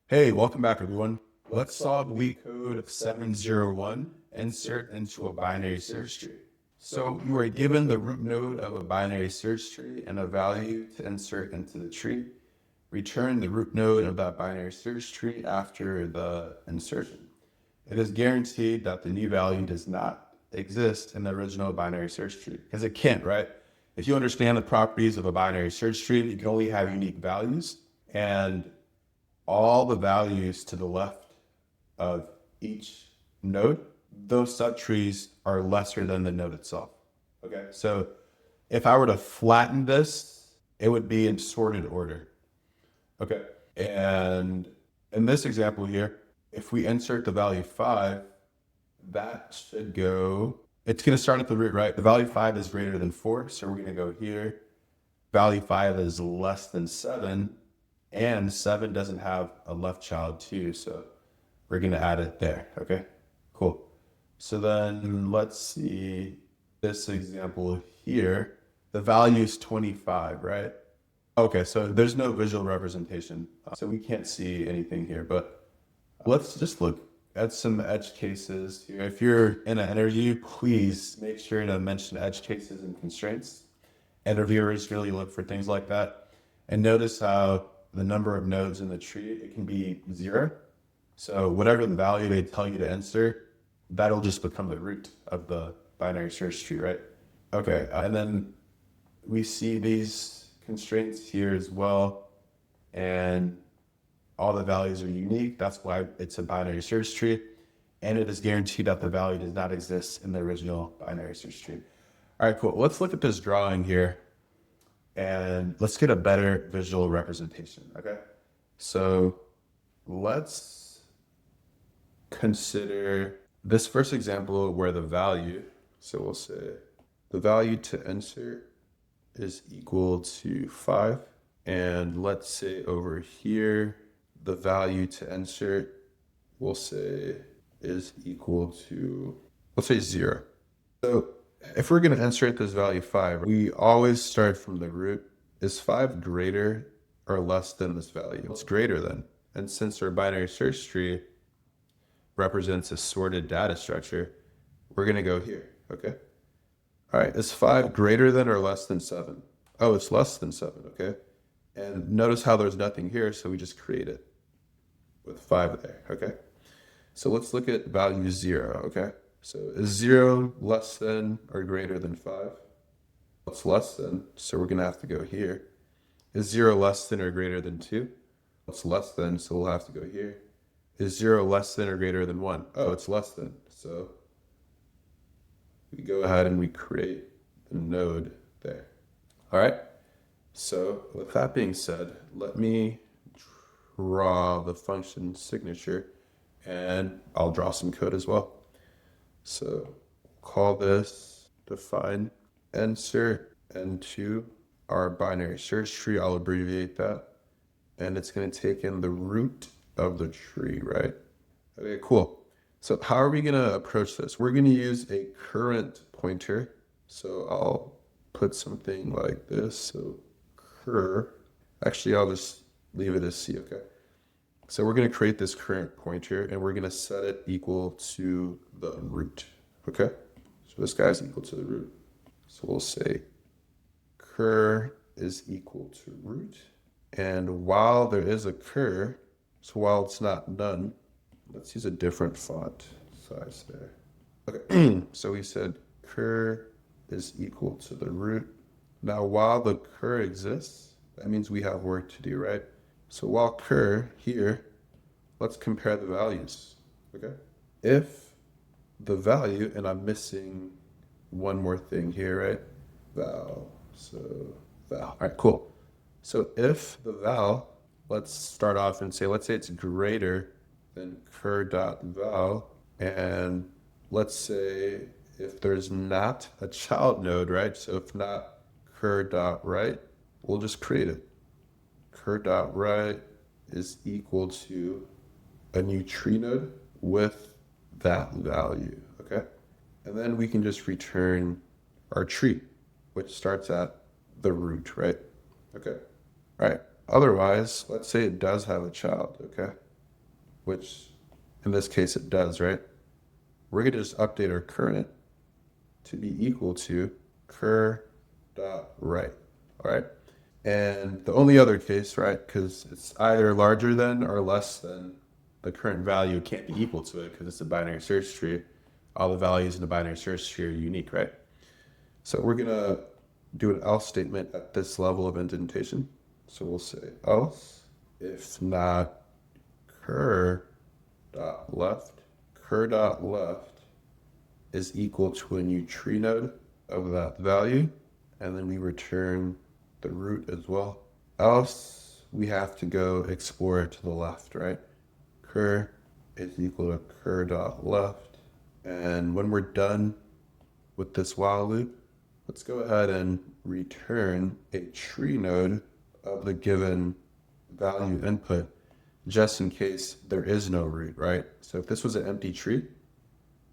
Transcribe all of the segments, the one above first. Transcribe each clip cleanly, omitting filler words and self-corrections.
Hey, welcome back, everyone. Let's solve LeetCode 701, insert into a binary search tree. So you are given the root node of a binary search tree and a value to insert into the tree. Return the root node of that binary search tree after the insertion. It is guaranteed that the new value does not exist in the original binary search tree, because it can't, right? If you understand the properties of a binary search tree, you can only have unique values, and all the values to the left of each node, those subtrees are lesser than the node itself. Okay. So if I were to flatten this, it would be in sorted order. Okay. And in this example here, if we insert the value 5, that should go, it's going to start at the root, right? The value 5 is greater than 4. So we're going to go here. Value 5 is less than 7. And 7 doesn't have a left child too, so we're going to add it there. Okay, cool. So then let's see this example here. The value is 25, right? Okay, so there's no visual representation, so we can't see anything here, but let's just look at some edge cases here. If you're in an interview, please make sure to mention edge cases and constraints. Interviewers really look for things like that. And notice how the number of nodes in the tree, it can be 0. So whatever the value they tell you to insert, that'll just become the root of the binary search tree, right? Okay, and then we see these constraints here as well, and all the values are unique. That's why it's a binary search tree, and it is guaranteed that the value does not exist in the original binary search tree. All right, cool. Let's look at this drawing here, and let's get a better visual representation, okay? So let's consider this first example where the value, so we'll say the value to insert is equal to 5. And let's say over here, the value to insert, we'll say is equal to, let's say 0. So if we're going to insert this value 5, we always start from the root. Is 5 greater or less than this value? It's greater than. And since our binary search tree represents a sorted data structure, we're going to go here, okay? All right, is 5 greater than or less than 7? Oh, it's less than 7, okay? And notice how there's nothing here, so we just create it with 5 there, okay? So let's look at value 0, okay? So is 0 less than or greater than 5? It's less than, so we're going to have to go here. Is 0 less than or greater than 2? It's less than, so we'll have to go here. Is 0 less than or greater than 1? Oh, it's less than, so we go ahead and we create a node there. All right, so with that being said, let me draw the function signature, and I'll draw some code as well. So call this define insert into our binary search tree. I'll abbreviate that. And it's going to take in the root of the tree, right? Okay, cool. So how are we going to approach this? We're going to use a current pointer. So I'll put something like this. So cur, actually, I'll just leave it as C, okay? So we're going to create this current pointer, and we're going to set it equal to the root, okay? So this guy's equal to the root. So we'll say cur is equal to root. And while there is a cur, so while it's not none, let's use a different font size there. Okay, so we said cur is equal to the root. Now, while the cur exists, that means we have work to do, right? So while cur here, let's compare the values, okay? If the value, and I'm missing one more thing here, right? Val, so val, all right, cool. So if the val, let's start off and say, let's say it's greater than cur.val, and let's say if there's not a child node, right? So if not cur.right, we'll just create it. Cur.right is equal to a new tree node with that value, okay? And then we can just return our tree, which starts at the root, right? Okay, all right. Otherwise, let's say it does have a child, okay? which in this case it does, right? We're going to just update our current to be equal to cur.right, all right? And the only other case, right, because it's either larger than or less than the current value, can't be equal to it because it's a binary search tree. All the values in the binary search tree are unique, right? So we're going to do an else statement at this level of indentation. So we'll say else if not cur.left. Cur.left is equal to a new tree node of that value, and then we return the root as well. Else we have to go explore to the left, right? Cur is equal to cur.left. And when we're done with this while loop, let's go ahead and return a tree node of the given value input, just in case there is no root, right? So if this was an empty tree,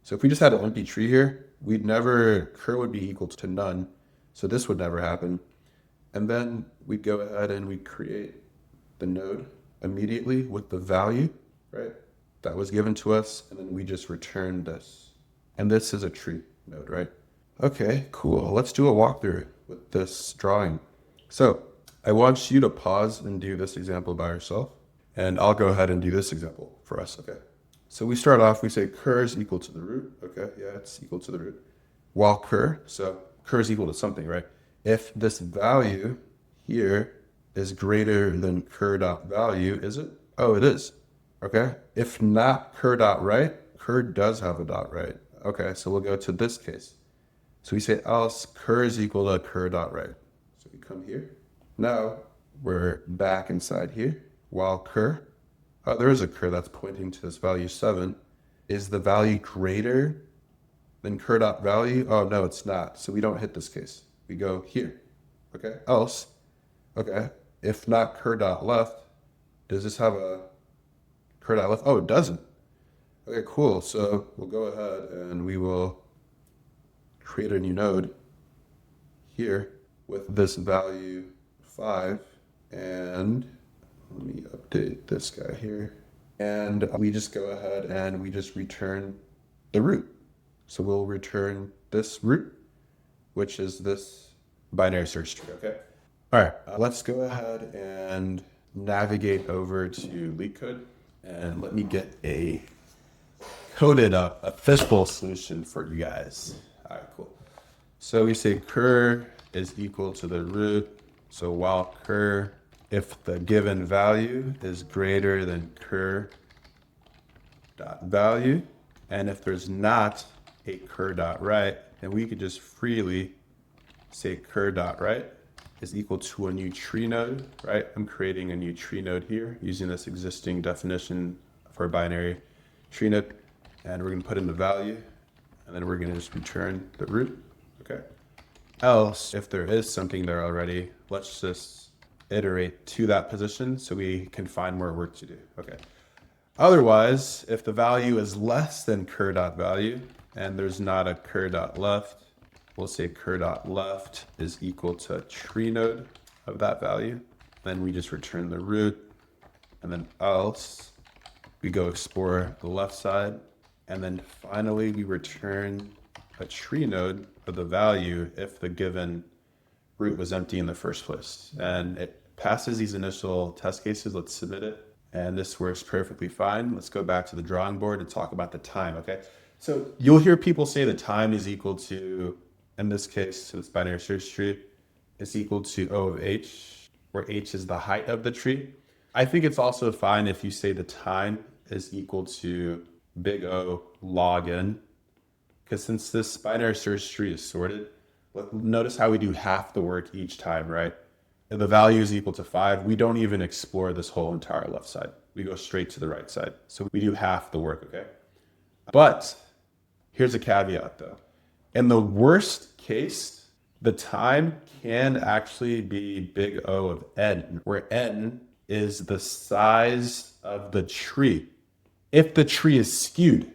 so if we just had an empty tree here, cur would be equal to none. So this would never happen. And then we'd go ahead and we create the node immediately with the value, right? That was given to us. And then we just return this. And this is a tree node, right? Okay, cool. Let's do a walkthrough with this drawing. So I want you to pause and do this example by yourself. And I'll go ahead and do this example for us, okay? So we start off, we say cur is equal to the root. Okay, yeah, it's equal to the root. While cur, so cur is equal to something, right? If this value here is greater than cur.value, is it? Oh, it is. Okay. If not cur.right, cur does have a dot right. Okay, so we'll go to this case. So we say else cur is equal to cur.right. So we come here. Now we're back inside here. While cur, oh, there is a cur that's pointing to this value 7. Is the value greater than cur.value? Oh, no, it's not. So we don't hit this case. We go here. Okay, else, okay, if not cur.left, does this have a cur.left? Oh, it doesn't. Okay, cool. So we'll go ahead and we will create a new node here with this value 5. And let me update this guy here. And we just go ahead and we just return the root. So we'll return this root, which is this binary search tree, okay? All right, let's go ahead and navigate over to LeetCode and let me get a coded up a fishbowl solution for you guys. All right, cool. So we say cur is equal to the root. So while cur, if the given value is greater than cur dot value, and if there's not a cur dot right, then we could just freely say cur dot right is equal to a new tree node, right? I'm creating a new tree node here using this existing definition for a binary tree node, and we're gonna put in the value, and then we're gonna just return the root, okay? Else, if there is something there already, let's just iterate to that position so we can find more work to do, okay? Otherwise, if the value is less than cur.value and there's not a cur.left, we'll say cur.left is equal to a tree node of that value. Then we just return the root, and then else we go explore the left side. And then finally we return a tree node of the value if the given root was empty in the first place. And it passes these initial test cases. Let's submit it. And this works perfectly fine. Let's go back to the drawing board and talk about the time, okay? So you'll hear people say the time is equal to, in this case, so this binary search tree, is equal to O of H, where H is the height of the tree. I think it's also fine if you say the time is equal to big O log n, because since this binary search tree is sorted, notice how we do half the work each time, right? If the value is equal to 5, we don't even explore this whole entire left side. We go straight to the right side. So we do half the work, okay? But here's a caveat though. In the worst case, the time can actually be big O of n, where n is the size of the tree if the tree is skewed.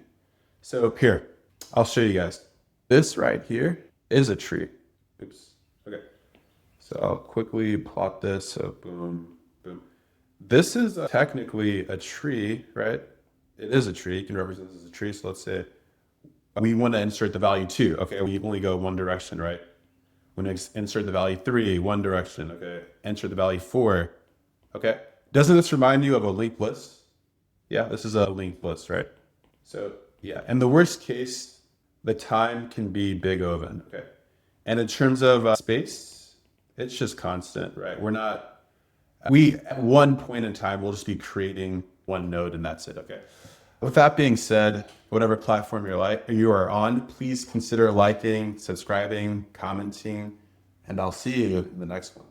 So here, I'll show you guys. This right here is a tree. Oops, okay. So I'll quickly plot this. So boom, boom. This is technically a tree, right? it is a tree. You can represent this as a tree. So let's say we want to insert the value 2. Okay, we only go one direction, right? We want to insert the value 3, one direction. Okay, enter the value 4. Okay, doesn't this remind you of a linked list? Yeah, this is a linked list, right? So yeah, in the worst case, the time can be big oven. Okay, and in terms of space, it's just constant, right? We at one point in time, we'll just be creating one node and that's it. Okay. With that being said, whatever platform you are on, please consider liking, subscribing, commenting, and I'll see you in the next one.